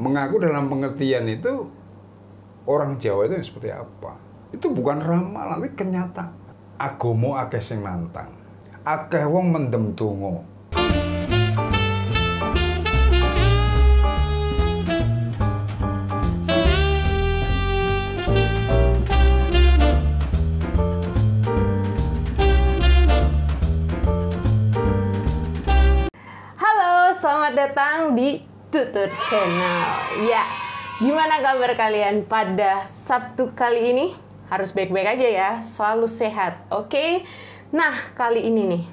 mengaku dalam pengertian itu orang Jawa itu seperti apa? Itu bukan ramalan, tapi kenyataan. Agomo akeh sing nantang, akeh wong mendem donga. Halo, selamat datang di Tutur Channel. Ya, gimana kabar kalian pada Sabtu kali ini? Harus baik-baik aja ya, selalu sehat, oke? Nah, kali ini nih,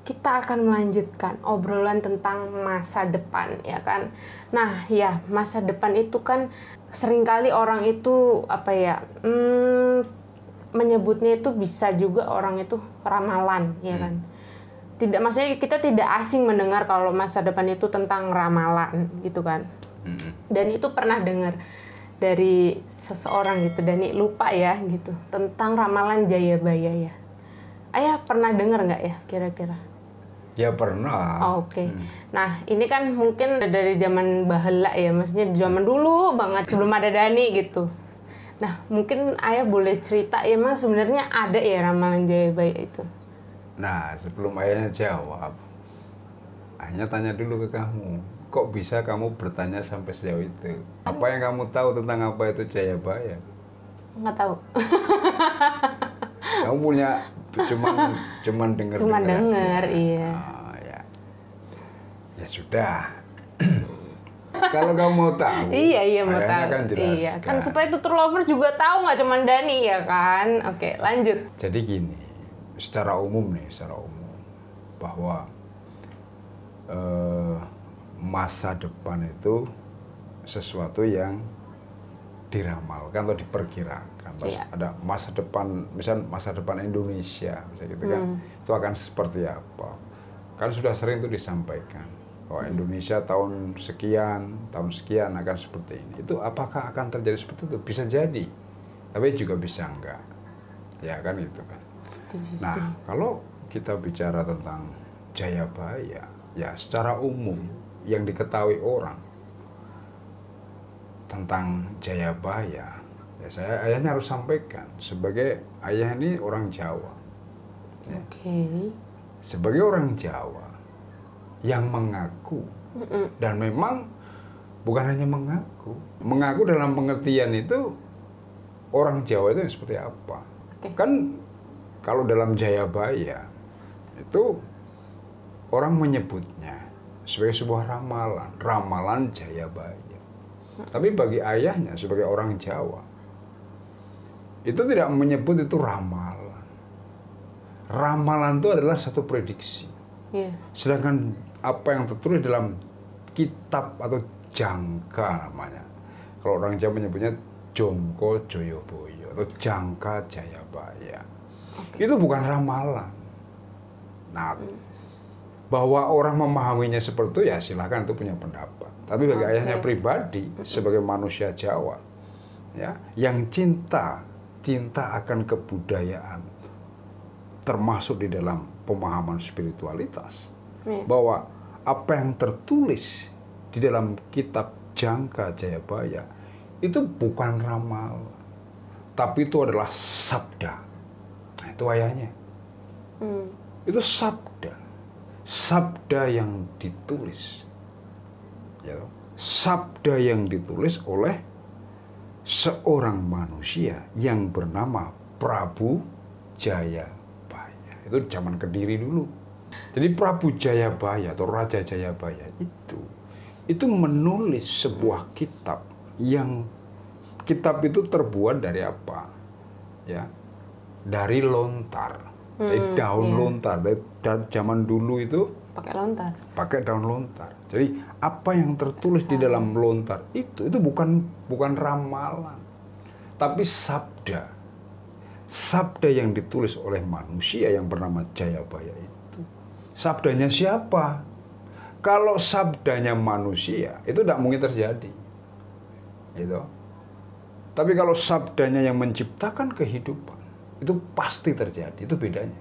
kita akan melanjutkan obrolan tentang masa depan, ya kan? Nah, ya, masa depan itu kan seringkali orang itu, menyebutnya itu bisa juga orang itu ramalan, ya kan? Tidak, maksudnya kita tidak asing mendengar kalau masa depan itu tentang ramalan, gitu kan? Dan itu pernah dengar dari seseorang gitu, Dani lupa ya gitu, tentang ramalan Jayabaya ya. Ayah pernah dengar nggak ya kira-kira? Ya pernah. Oh, oke. Nah ini kan mungkin dari zaman baheula ya, maksudnya zaman dulu banget sebelum ada Dani gitu. Nah mungkin ayah boleh cerita ya, mas sebenarnya ada ya ramalan Jayabaya itu? Nah sebelum ayahnya jawab, ayahnya tanya dulu ke kamu. Kok bisa kamu bertanya sampai sejauh itu? Apa yang kamu tahu tentang apa itu Jayabaya? Nggak tahu. Kamu punya cuman dengar. Cuman dengar, iya. Oh, ya. Ya sudah. Kalau kamu mau tahu, iya mau tahu. Kan jelaskan. Iya, kan supaya Tutur Lover juga tahu, nggak cuman Dani ya kan? Oke, lanjut. Jadi gini, secara umum bahwa masa depan itu sesuatu yang diramalkan atau diperkirakan. Iya. Ada masa depan, misal masa depan Indonesia, misalnya gitu kan, itu akan seperti apa? Kan sudah sering itu disampaikan bahwa Indonesia tahun sekian akan seperti ini. Itu apakah akan terjadi seperti itu? Bisa jadi, tapi juga bisa enggak. Ya kan itu kan. Nah, kalau kita bicara tentang Jayabaya, ya secara umum yang diketahui orang tentang Jayabaya, ya ayahnya harus sampaikan sebagai ayah ini orang Jawa. Ya. Oke. Sebagai orang Jawa yang mengaku dan memang bukan hanya mengaku dalam pengertian itu orang Jawa itu seperti apa? Oke. Kan kalau dalam Jayabaya itu orang menyebutnya sebagai sebuah ramalan Jayabaya. Tapi bagi ayahnya sebagai orang Jawa, itu tidak menyebut itu ramalan. Ramalan itu adalah satu prediksi. Yeah. Sedangkan apa yang tertulis dalam kitab atau jangka namanya, kalau orang Jawa menyebutnya Jongko Joyoboyo atau jangka Jayabaya. Okay. Itu bukan ramalan. Nah, bahwa orang memahaminya seperti itu ya silahkan, itu punya pendapat. Tapi bagi ayahnya pribadi sebagai manusia Jawa, ya, yang cinta akan kebudayaan, termasuk di dalam pemahaman spiritualitas, bahwa apa yang tertulis di dalam kitab jangka Jayabaya itu bukan ramalan, tapi itu adalah sabda. Nah, itu ayahnya. Itu sabda yang ditulis, ya, sabda yang ditulis oleh seorang manusia yang bernama Prabu Jayabaya. Itu zaman Kediri dulu. Jadi Prabu Jayabaya atau Raja Jayabaya itu menulis sebuah kitab yang kitab itu terbuat dari apa? Ya, dari lontar. Dari daun lontar, dari zaman dulu itu pakai daun lontar. Jadi apa yang tertulis di dalam lontar itu bukan ramalan, tapi sabda yang ditulis oleh manusia yang bernama Jayabaya itu. Sabdanya siapa? Kalau sabdanya manusia itu tidak mungkin terjadi, gitu. Tapi kalau sabdanya yang menciptakan kehidupan, itu pasti terjadi, itu bedanya.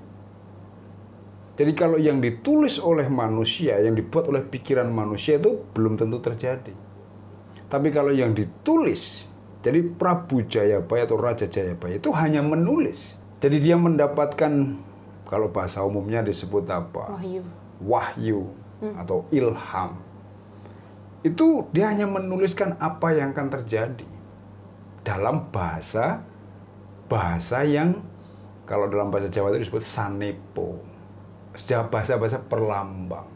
Jadi kalau yang ditulis oleh manusia, yang dibuat oleh pikiran manusia itu belum tentu terjadi. Tapi kalau yang ditulis, jadi Prabu Jayabaya atau Raja Jayabaya itu hanya menulis. Jadi dia mendapatkan, kalau bahasa umumnya disebut apa? Wahyu. Wahyu atau ilham. Itu dia hanya menuliskan apa yang akan terjadi dalam bahasa yang kalau dalam bahasa Jawa itu disebut sanepo. Bahasa-bahasa perlambang.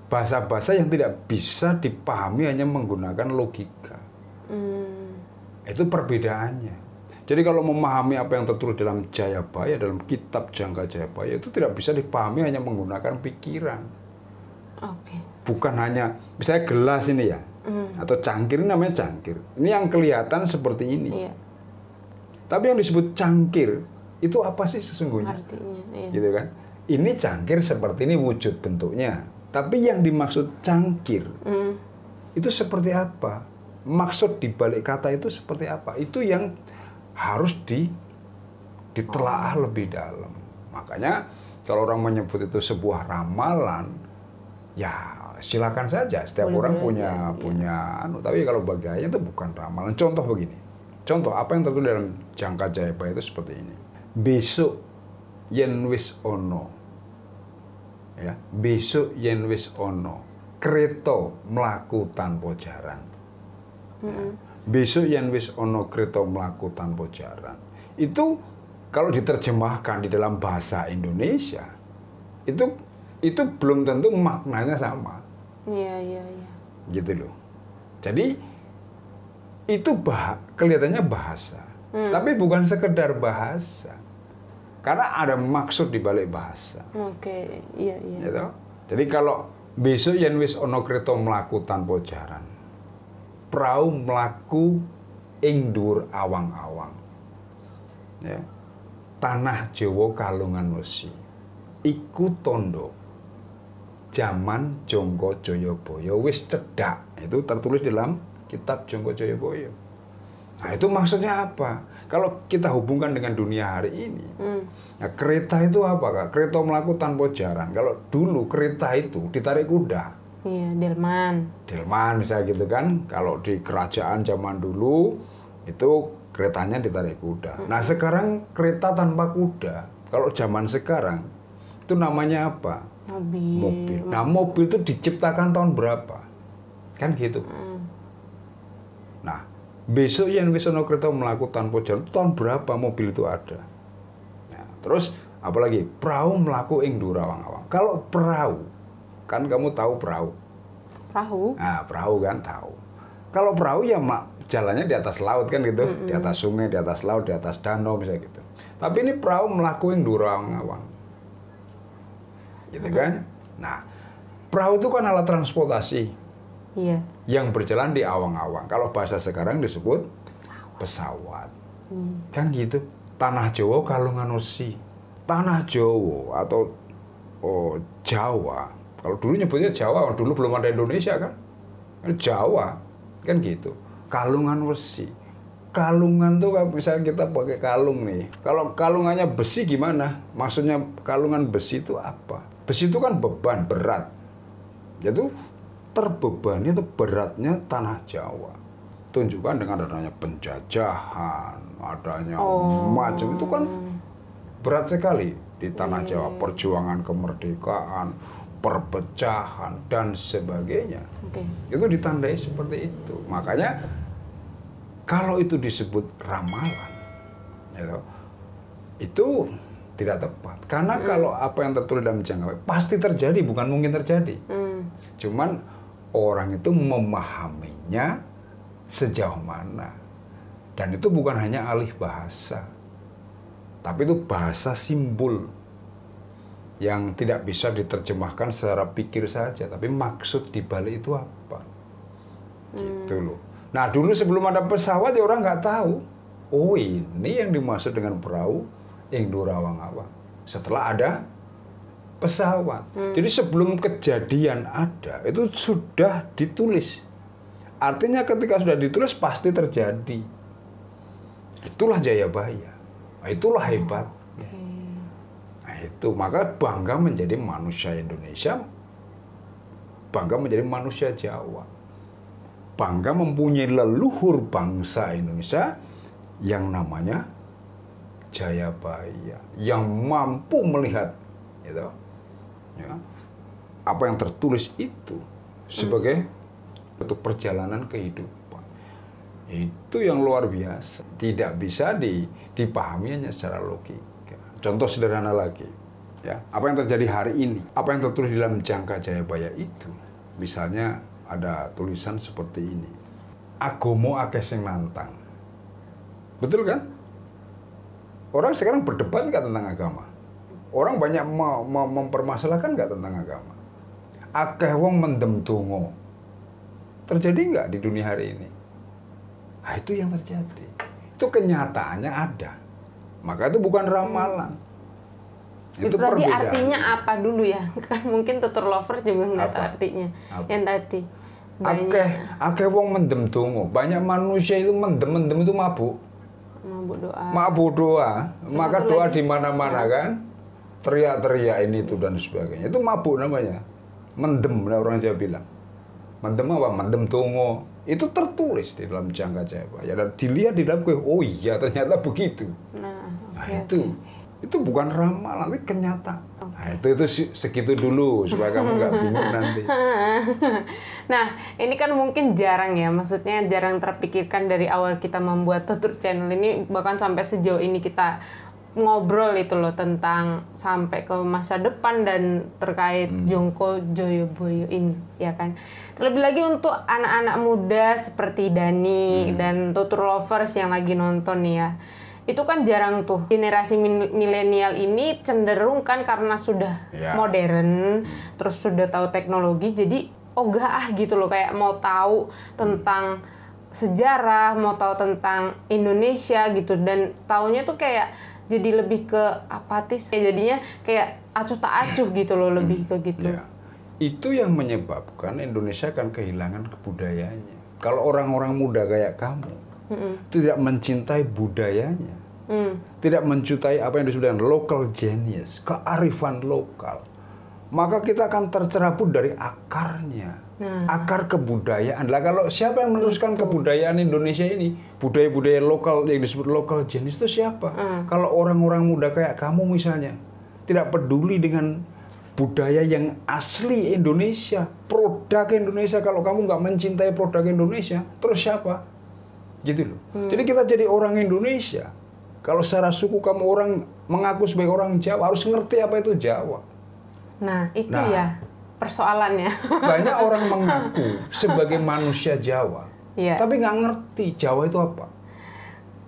Bahasa-bahasa yang tidak bisa dipahami hanya menggunakan logika. Itu perbedaannya. Jadi kalau memahami apa yang tertulis dalam Jayabaya, dalam kitab Jangka Jayabaya, itu tidak bisa dipahami hanya menggunakan pikiran. Oke. Bukan hanya, misalnya gelas ini ya, atau cangkir, ini namanya cangkir. Ini yang kelihatan seperti ini. Iya. Tapi yang disebut cangkir, itu apa sih sesungguhnya? Artinya, iya. Gitu kan? Ini cangkir seperti ini wujud bentuknya. Tapi yang dimaksud cangkir, itu seperti apa? Maksud dibalik kata itu seperti apa? Itu yang harus ditelaah lebih dalam. Makanya kalau orang menyebut itu sebuah ramalan, ya silakan saja. Setiap orang punya. Tapi kalau bagiannya itu bukan ramalan. Contoh begini. Contoh apa yang tertulis dalam Jangka Jayabaya itu seperti ini. Besok yen wis ono, ya besok yen wis ono kereta mlaku tanpa jaran. Besok yen wis ono kereta mlaku tanpa jaran. Itu kalau diterjemahkan di dalam bahasa Indonesia, itu belum tentu maknanya sama. Iya. Gitu loh. Jadi itu kelihatannya bahasa, tapi bukan sekedar bahasa. Karena ada maksud di balik bahasa. Oke, iya. Gitu? Jadi kalau besok yen wis ono kereta mlaku tanpa jaran, prau mlaku ing dhuwur awang-awang. Ya. Tanah Jawa kalungan wesi. Iku tondo jaman Jangka Jayabaya wis cedhak. Itu tertulis dalam kitab Jangka Jayabaya. Nah, itu maksudnya apa? Kalau kita hubungkan dengan dunia hari ini, nah, kereta itu apa, Kak? Kereta mlaku tanpa jaran. Kalau dulu kereta itu ditarik kuda. Iya, delman. Delman misalnya gitu kan. Kalau di kerajaan zaman dulu itu keretanya ditarik kuda. Nah, sekarang kereta tanpa kuda. Kalau zaman sekarang itu namanya apa? Mobil. Nah, mobil itu diciptakan tahun berapa? Kan gitu. Nah, besok yen wis ana kereta mlaku tanpa jalan, tahun berapa mobil itu ada? Nah, terus apalagi perahu mlaku ing dhuwur awang-awang. Kalau perahu, kan kamu tahu perahu. Perahu? Nah, perahu kan tahu. Kalau perahu ya jalannya di atas laut kan gitu, di atas sungai, di atas laut, di atas danau bisa gitu. Tapi ini perahu mlaku ing dhuwur awang-awang. Gitu kan? Nah, perahu itu kan alat transportasi. Iya. Yang berjalan di awang-awang. Kalau bahasa sekarang disebut pesawat. Kan gitu. Tanah Jawa kalungan wesi. Tanah Jawa atau Jawa. Kalau dulu nyebutnya Jawa, dulu belum ada Indonesia kan? Jawa. Kan gitu. Kalungan wesi. Kalungan tuh misalnya kita pakai kalung nih. Kalau kalungannya besi gimana? Maksudnya kalungan besi itu apa? Besi itu kan beban, berat. Jadi terbebani itu beratnya tanah Jawa. Tunjukkan dengan adanya penjajahan, adanya macam itu kan berat sekali di tanah Jawa. Perjuangan kemerdekaan, perpecahan dan sebagainya. Itu ditandai seperti itu. Makanya kalau itu disebut ramalan, itu tidak tepat. Karena kalau apa yang tertulis dalam Jangka pasti terjadi, bukan mungkin terjadi. Cuman orang itu memahaminya sejauh mana. Dan itu bukan hanya alih bahasa. Tapi itu bahasa simbol yang tidak bisa diterjemahkan secara pikir saja. Tapi maksud dibalik itu apa. Gitu loh. Nah dulu sebelum ada pesawat ya orang nggak tahu. Oh ini yang dimaksud dengan perahu ing dhuwur awang-awang. Setelah ada pesawat. Jadi sebelum kejadian ada, itu sudah ditulis. Artinya ketika sudah ditulis pasti terjadi. Itulah Jayabaya. Nah, itulah hebat. Nah, itu maka bangga menjadi manusia Indonesia, bangga menjadi manusia Jawa. bangga mempunyai leluhur bangsa Indonesia yang namanya Jayabaya, yang mampu melihat gitu, ya, apa yang tertulis itu sebagai bentuk perjalanan kehidupan. Itu yang luar biasa, tidak bisa dipahami hanya secara logika. Contoh sederhana lagi, ya, apa yang terjadi hari ini, apa yang tertulis di dalam Jangka Jayabaya itu, misalnya ada tulisan seperti ini, agomo akeh sing nantang. Betul kan? Orang sekarang berdebat nggak tentang agama? Orang banyak mempermasalahkan nggak tentang agama? Akeh wong mendem donga. Terjadi nggak di dunia hari ini? Nah, itu yang terjadi. Itu kenyataannya ada. Maka itu bukan ramalan. Itu tadi artinya apa dulu ya? Kan mungkin tutur lover juga nggak tahu artinya. Apa? Yang tadi. Akeh wong mendem donga. Banyak manusia itu mendem itu mabuk. Mabuk doa. Maka doa di mana-mana kan, teriak-teriak ini itu dan sebagainya. Itu mabuk namanya. Mendem, orang Jawa bilang. Mendem apa? Mendem dongo. Itu tertulis di dalam Jangka Jayabaya. Dan dilihat di dalam oh iya ternyata begitu. Nah itu bukan ramalan, tapi kenyataan. Nah, itu segitu dulu supaya kamu nggak bingung nanti. Nah, ini kan mungkin jarang ya, maksudnya jarang terpikirkan dari awal kita membuat tutur channel ini, bahkan sampai sejauh ini kita ngobrol itu loh tentang sampai ke masa depan dan terkait Jongko Joyoboyo ini, ya kan. Terlebih lagi untuk anak-anak muda seperti Dani dan tutur lovers yang lagi nonton nih ya. Itu kan jarang tuh, generasi milenial ini cenderung kan karena sudah modern, terus sudah tahu teknologi, jadi ogah gitu loh, kayak mau tahu tentang sejarah, mau tahu tentang Indonesia gitu, dan taunya tuh kayak jadi lebih ke apatis, jadinya kayak acuh tak acuh gitu loh, lebih ke gitu. Ya. Itu yang menyebabkan Indonesia akan kehilangan kebudayaannya. Kalau orang-orang muda kayak kamu tidak mencintai budayanya, tidak mencintai apa yang disebut dengan local genius, kearifan lokal, maka kita akan tercerabut dari akarnya, akar kebudayaan. Lah kalau siapa yang meneruskan kebudayaan Indonesia ini, budaya-budaya lokal yang disebut local genius itu siapa? Kalau orang-orang muda kayak kamu misalnya, tidak peduli dengan budaya yang asli Indonesia, produk Indonesia, kalau kamu nggak mencintai produk Indonesia, terus siapa? Gitu loh. Jadi kita jadi orang Indonesia. Kalau secara suku kamu orang mengaku sebagai orang Jawa, harus ngerti apa itu Jawa. Nah, itu ya persoalannya. Banyak orang mengaku sebagai manusia Jawa, tapi nggak ngerti Jawa itu apa.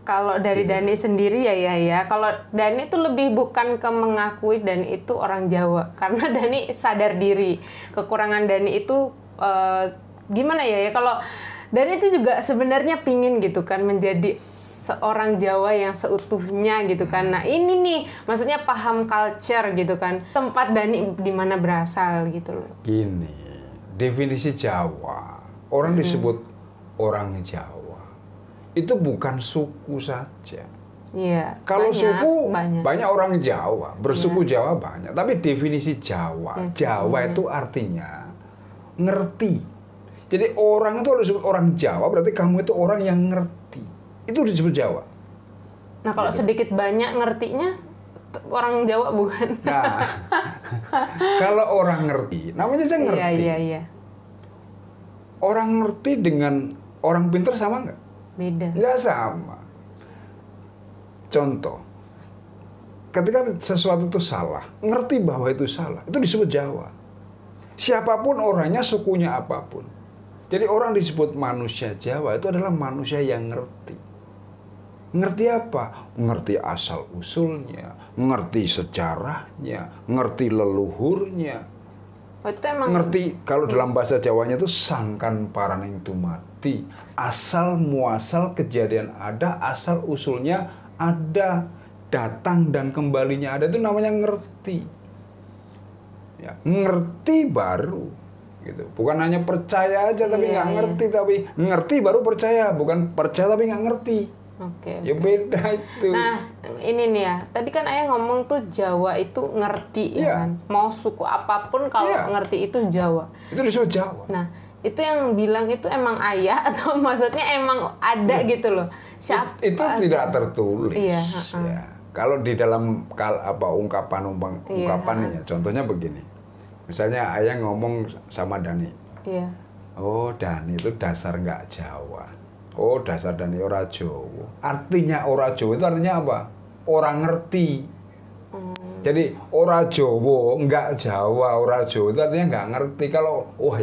Kalau dari Dani sendiri ya. Kalau Dani itu lebih bukan ke mengakui Dani itu orang Jawa, karena Dani sadar diri. Kekurangan Dani itu gimana ya? Kalau Dani itu juga sebenarnya pingin gitu kan menjadi seorang Jawa yang seutuhnya gitu kan. Nah ini nih, maksudnya paham culture gitu kan. Tempat Dani di mana berasal gitu loh. Gini, definisi Jawa, orang disebut orang Jawa. Itu bukan suku saja. Iya. Kalau suku banyak orang Jawa, bersuku Jawa banyak. Tapi definisi Jawa, Jawa itu artinya ngerti. Jadi orang itu harus disebut orang Jawa, berarti kamu itu orang yang ngerti. Itu disebut Jawa. Nah kalau sedikit banyak ngertinya orang Jawa bukan? Nah, kalau orang ngerti, namanya aja ngerti. Iya. Orang ngerti dengan orang pintar sama nggak? Beda. Nggak sama. Contoh, ketika sesuatu itu salah, ngerti bahwa itu salah, itu disebut Jawa. Siapapun orangnya, sukunya apapun. Jadi orang disebut manusia Jawa itu adalah manusia yang ngerti. Ngerti apa? Ngerti asal-usulnya, ngerti sejarahnya, ngerti leluhurnya. Itu emang ngerti, kalau dalam bahasa Jawanya itu sangkan paraning tumati. Asal muasal kejadian ada, asal usulnya ada, datang dan kembalinya ada, itu namanya ngerti. Ya, ngerti baru gitu. Bukan hanya percaya aja tapi nggak ngerti, tapi ngerti baru percaya, bukan percaya tapi nggak ngerti. Oke. Ya beda itu. Nah, ini nih ya. Tadi kan Ayah ngomong tuh Jawa itu ngerti ya kan. Mau suku apapun kalau ngerti itu Jawa. Itu disebut Jawa. Nah, Itu yang bilang itu emang ayah atau maksudnya emang ada gitu loh? Siapa? Itu tidak tertulis. Iya, Ya. Kalau di dalam ungkapan Iya, ya, contohnya begini. Misalnya ayah ngomong sama Dani. Iya. Oh, Dani itu dasar nggak Jawa. Oh, dasar Dani ora Jawa. Artinya ora Jawa itu artinya apa? Orang ngerti. Jadi ora Jawa, nggak Jawa, ora Jawa itu artinya nggak ngerti. Kalau wah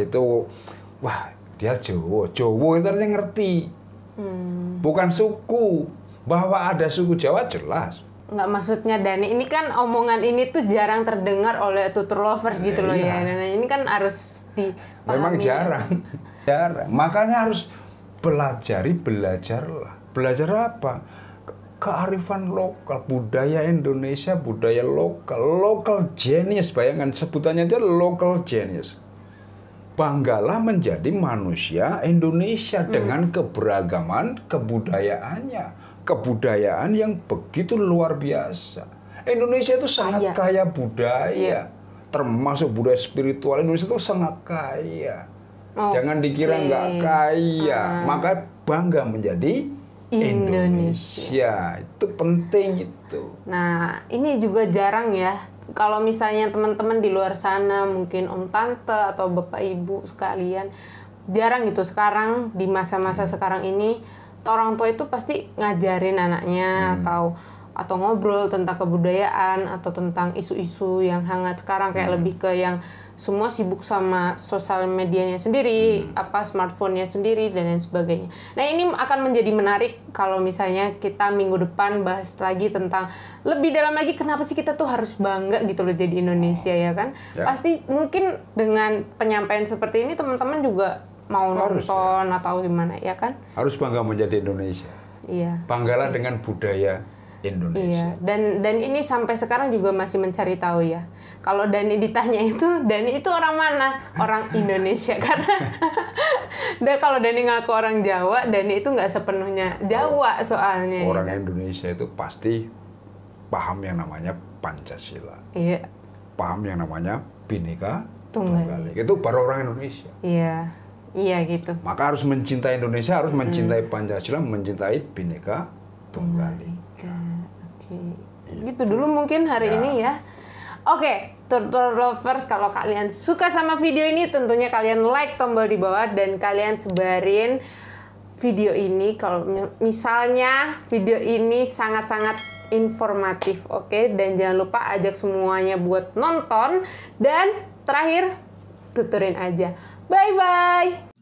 dia Jawa, Jawa itu artinya ngerti. Bukan suku. Bahwa ada suku Jawa jelas. Nggak, maksudnya Dani ini kan omongan ini tuh jarang terdengar oleh tutor lovers gitu loh ya. Dan ini kan harus dipahami. Memang jarang. Jarang. Makanya harus belajarlah. Belajar apa? Kearifan lokal, budaya Indonesia, budaya local genius. Bayangkan sebutannya itu local genius. Banggalah menjadi manusia Indonesia dengan keberagaman kebudayaannya. Kebudayaan yang begitu luar biasa. Indonesia itu sangat kaya budaya. Termasuk budaya spiritual Indonesia itu sangat kaya. Jangan dikira nggak kaya. Maka bangga menjadi Indonesia. Itu penting itu. Nah, ini juga jarang ya. Kalau misalnya teman-teman di luar sana, mungkin om tante atau bapak ibu sekalian, jarang gitu sekarang di masa-masa sekarang ini orang tua itu pasti ngajarin anaknya atau ngobrol tentang kebudayaan atau tentang isu-isu yang hangat sekarang, kayak lebih ke yang semua sibuk sama sosial medianya sendiri, smartphone-nya sendiri dan lain sebagainya. Nah, ini akan menjadi menarik kalau misalnya kita minggu depan bahas lagi tentang lebih dalam lagi kenapa sih kita tuh harus bangga gitu loh jadi Indonesia, ya kan? Pasti mungkin dengan penyampaian seperti ini teman-teman juga mau nonton atau gimana, ya kan? Harus bangga menjadi Indonesia. Iya. Banggalah dengan budaya Indonesia. Iya. Dan ini sampai sekarang juga masih mencari tahu ya. Kalau Dani ditanya Dani itu orang mana? Orang Indonesia. Karena kalau Dani ngaku orang Jawa, Dani itu nggak sepenuhnya Jawa soalnya. Orang Indonesia itu pasti paham yang namanya Pancasila. Iya. Paham yang namanya Bhinneka Tunggal Ika. Itu baru orang Indonesia. Iya. Iya gitu. Maka harus mencintai Indonesia, harus mencintai Pancasila, mencintai Bhinneka Tunggal Ika. Oke. Gitu dulu mungkin hari ini ya. Oke, Turtle Lovers, kalau kalian suka sama video ini tentunya kalian like tombol di bawah dan kalian sebarin video ini kalau misalnya video ini sangat-sangat informatif, oke? Dan jangan lupa ajak semuanya buat nonton dan terakhir tuturin aja. Bye-bye!